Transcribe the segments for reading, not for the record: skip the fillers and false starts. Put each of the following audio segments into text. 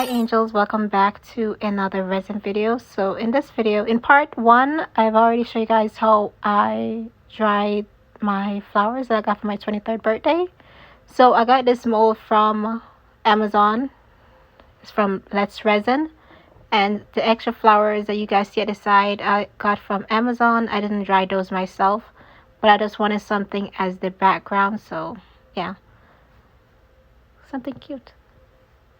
angels, welcome back to another resin video. So in this video, in part 1, I've already shown you guys how I dried my flowers that I got for my 23rd birthday. So I got this mold from Amazon. It's from Let's Resin, and the extra flowers that you guys see at the side I got from Amazon. I didn't dry those myself, but I just wanted something as the background, so yeah, something cute.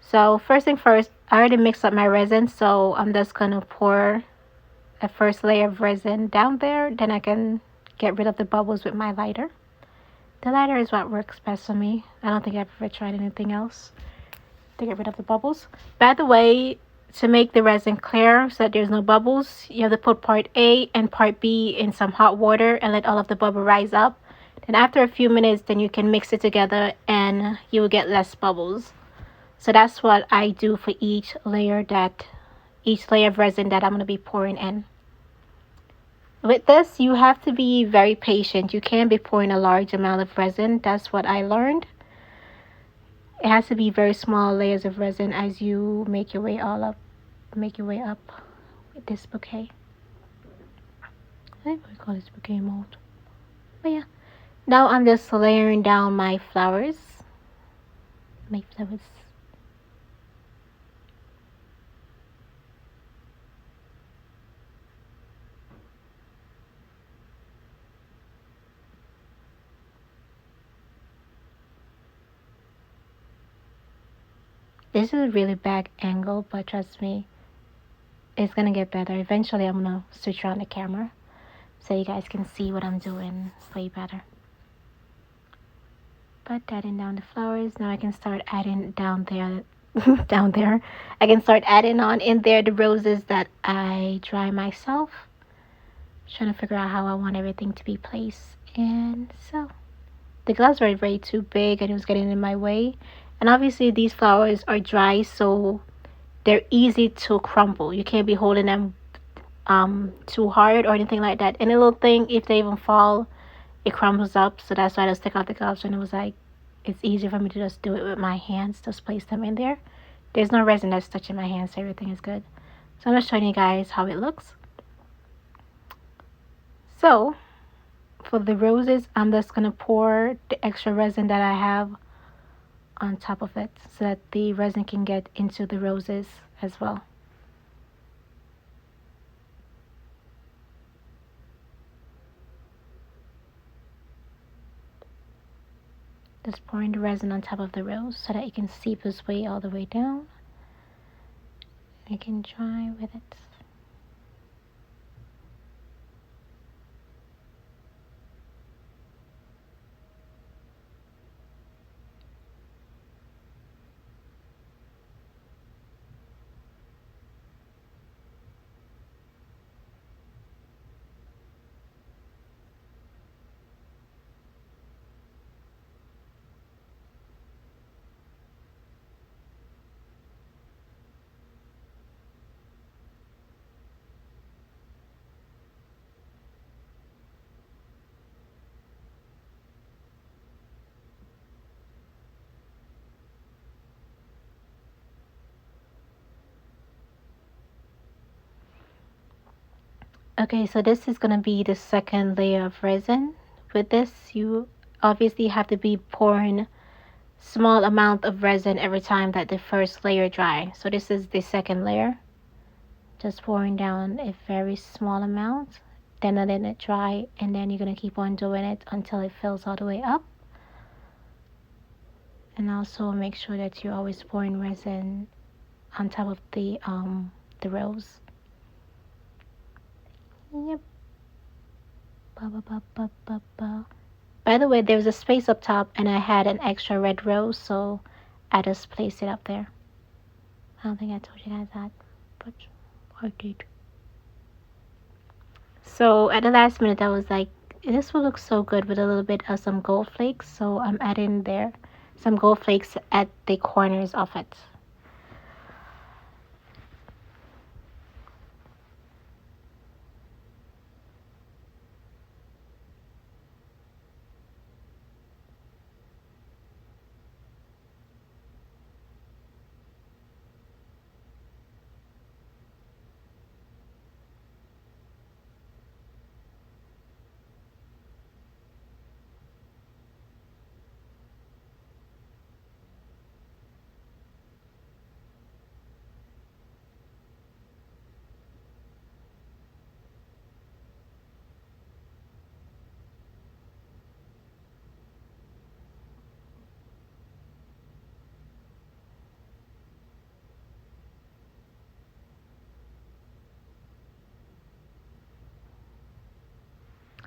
So first thing first, I already mixed up my resin, so I'm just gonna pour a first layer of resin down there. Then I can get rid of the bubbles with my lighter. The lighter is what works best for me. I don't think I've ever tried anything else to get rid of the bubbles. By the way, to make the resin clear so that there's no bubbles, you have to put part A and part B in some hot water and let all of the bubble rise up. Then after a few minutes, then you can mix it together and you will get less bubbles. So that's what I do for each layer of resin that I'm going to be pouring in. With this, you have to be very patient. You can't be pouring a large amount of resin. That's what I learned. It has to be very small layers of resin as you make your way up with this bouquet. I think we call this bouquet mold. But yeah. Now I'm just layering down my flowers. This is a really bad angle, but trust me, it's gonna get better. Eventually, I'm gonna switch around the camera so you guys can see what I'm doing way better. But adding down the flowers, now I can start adding down there. I can start adding on in there the roses that I dry myself. Trying to figure out how I want everything to be placed. And so the gloves were way too big and it was getting in my way. And obviously these flowers are dry, so they're easy to crumple. You can't be holding them too hard or anything like that. Any little thing, if they even fall, it crumbles up. So that's why I just took out the gloves, and it was like, it's easier for me to just do it with my hands, just place them in there. There's no resin that's touching my hands, so everything is good. So I'm just showing you guys how it looks. So for the roses, I'm just gonna pour the extra resin that I have on top of it so that the resin can get into the roses as well. Just pouring the resin on top of the rose so that it can seep its way all the way down. I can dry with it. Okay, so this is going to be the second layer of resin. With this, you obviously have to be pouring small amount of resin every time that the first layer dry. So this is the second layer. Just pouring down a very small amount, then letting it dry, and then you're going to keep on doing it until it fills all the way up. And also make sure that you're always pouring resin on top of the rose. Yep. By the way, there's a space up top and I had an extra red rose, so I just placed it up there. I don't think I told you guys that, but I did. So at the last minute I was like, this will look so good with a little bit of some gold flakes, so I'm adding there some gold flakes at the corners of it.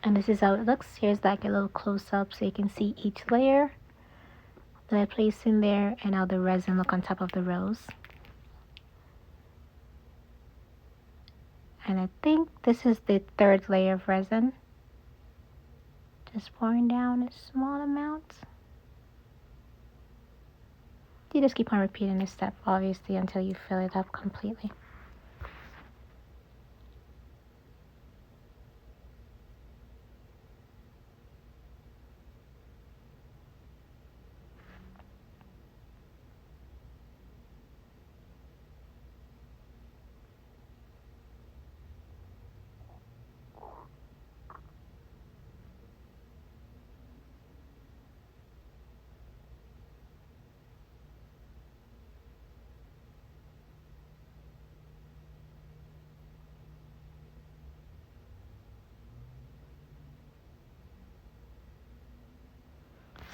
And this is how it looks. Here's like a little close-up so you can see each layer that I placed in there and how the resin look on top of the rose. And I think this is the third layer of resin. Just pouring down a small amount. You just keep on repeating this step, obviously, until you fill it up completely.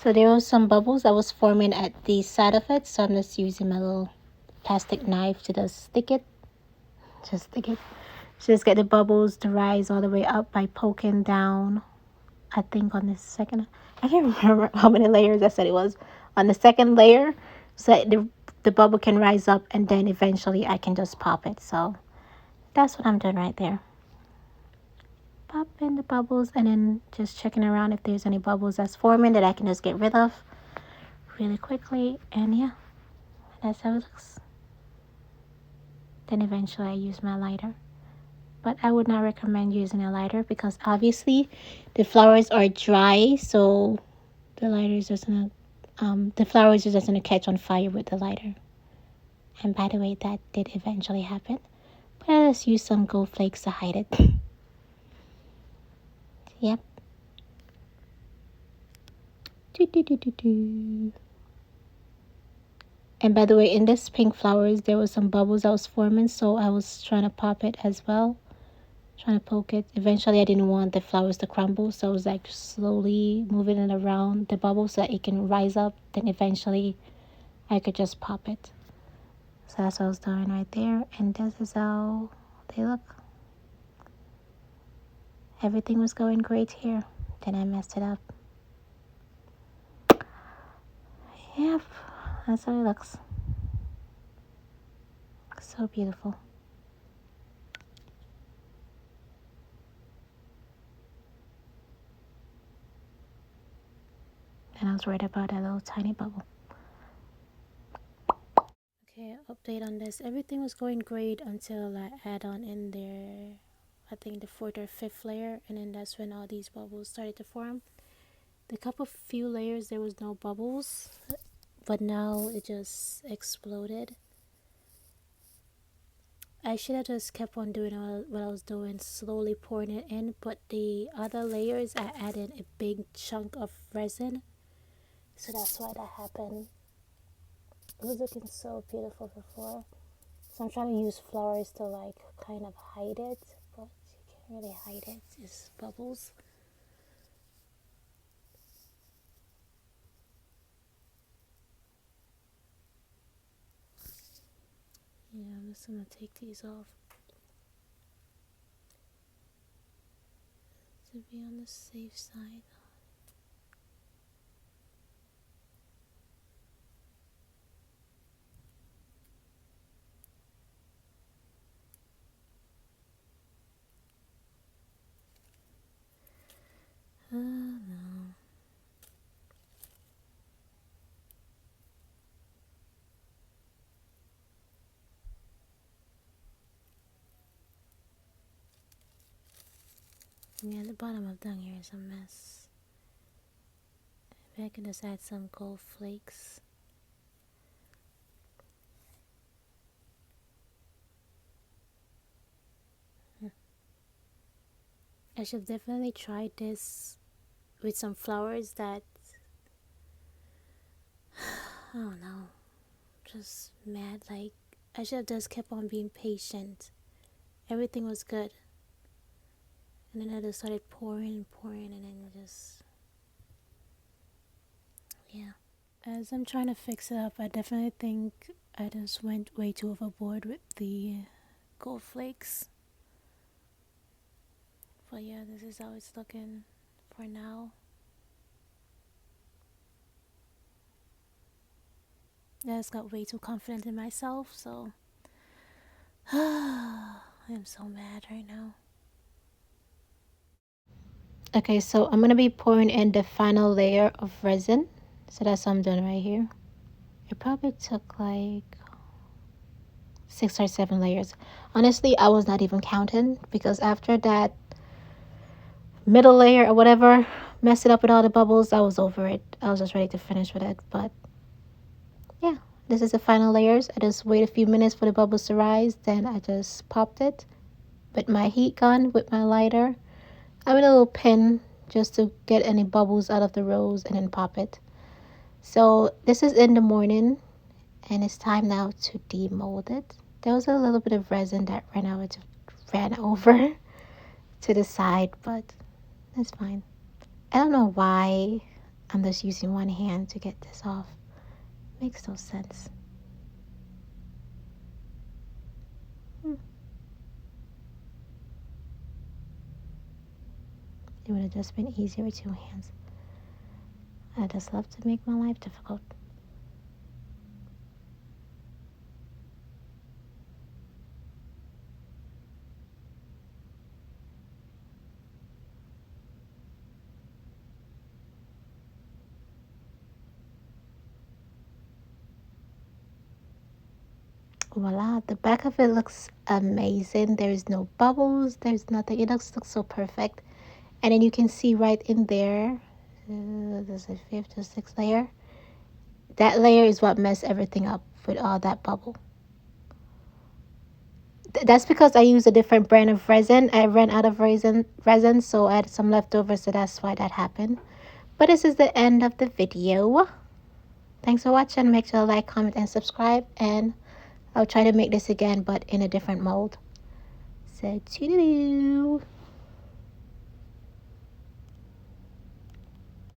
So there was some bubbles that was forming at the side of it, so I'm just using my little plastic knife to just stick it. Just stick it. Just get the bubbles to rise all the way up by poking down. I think on the second, I can't remember how many layers I said it was. On the second layer, so that the bubble can rise up, and then eventually I can just pop it. So that's what I'm doing right there. Pop in the bubbles and then just checking around if there's any bubbles that's forming that I can just get rid of really quickly. And yeah, that's how it looks. Then eventually I use my lighter. But I would not recommend using a lighter because obviously the flowers are dry, so the lighter is just gonna the flowers are just gonna catch on fire with the lighter. And by the way, that did eventually happen. But I just used some gold flakes to hide it. Yep. Do, do, do, do, do. And by the way, in this pink flowers, there was some bubbles that was forming, so I was trying to pop it as well. Trying to poke it. Eventually, I didn't want the flowers to crumble, so I was like slowly moving it around the bubble so that it can rise up. Then eventually, I could just pop it. So that's what I was doing right there. And this is how they look. Everything was going great here. Then I messed it up. Yep, that's how it looks. So beautiful. And I was right about that little tiny bubble. Okay, update on this. Everything was going great until I add on in there, I think the fourth or fifth layer, and then that's when all these bubbles started to form. The couple few layers there was no bubbles, but now it just exploded. I should have just kept on doing what I was doing, slowly pouring it in, but the other layers I added a big chunk of resin, so that's why that happened. It was looking so beautiful before. So I'm trying to use flowers to like kind of hide it, but you can't really hide it. It's bubbles. Yeah, I'm just gonna take these off to be on the safe side. No. Yeah, the bottom of down here is a mess. Maybe I can just add some gold flakes. I should definitely try this with some flowers that I don't know, just mad. Like I should have just kept on being patient. Everything was good, and then I just started pouring and pouring, and then just yeah. As I'm trying to fix it up, I definitely think I just went way too overboard with the gold flakes. But yeah, this is how it's looking. for now. I just got way too confident in myself, so I'm so mad right now. Okay, so I'm gonna be pouring in the final layer of resin. So that's what I'm doing right here. It probably took like 6 or 7 layers. Honestly, I was not even counting because after that middle layer or whatever, messed it up with all the bubbles, I was over it. I was just ready to finish with it. But yeah, this is the final layers. I just wait a few minutes for the bubbles to rise. Then I just popped it with my heat gun, with my lighter. I have a little pin just to get any bubbles out of the rose and then pop it. So this is in the morning and it's time now to demold it. There was a little bit of resin that ran over to the side, but that's fine. I don't know why I'm just using one hand to get this off. Makes no sense. It would have just been easier with 2 hands. I just love to make my life difficult. Voila, the back of it looks amazing. There's no bubbles, there's nothing. It looks so perfect. And then you can see right in there, there's a 5th or 6th layer. That layer is what messed everything up with all that bubble. That's because I used a different brand of resin. I ran out of resin, so I had some leftovers, so that's why that happened. But this is the end of the video. Thanks for watching. Make sure to like, comment, and subscribe. And I'll try to make this again, but in a different mold. So, toodaloo.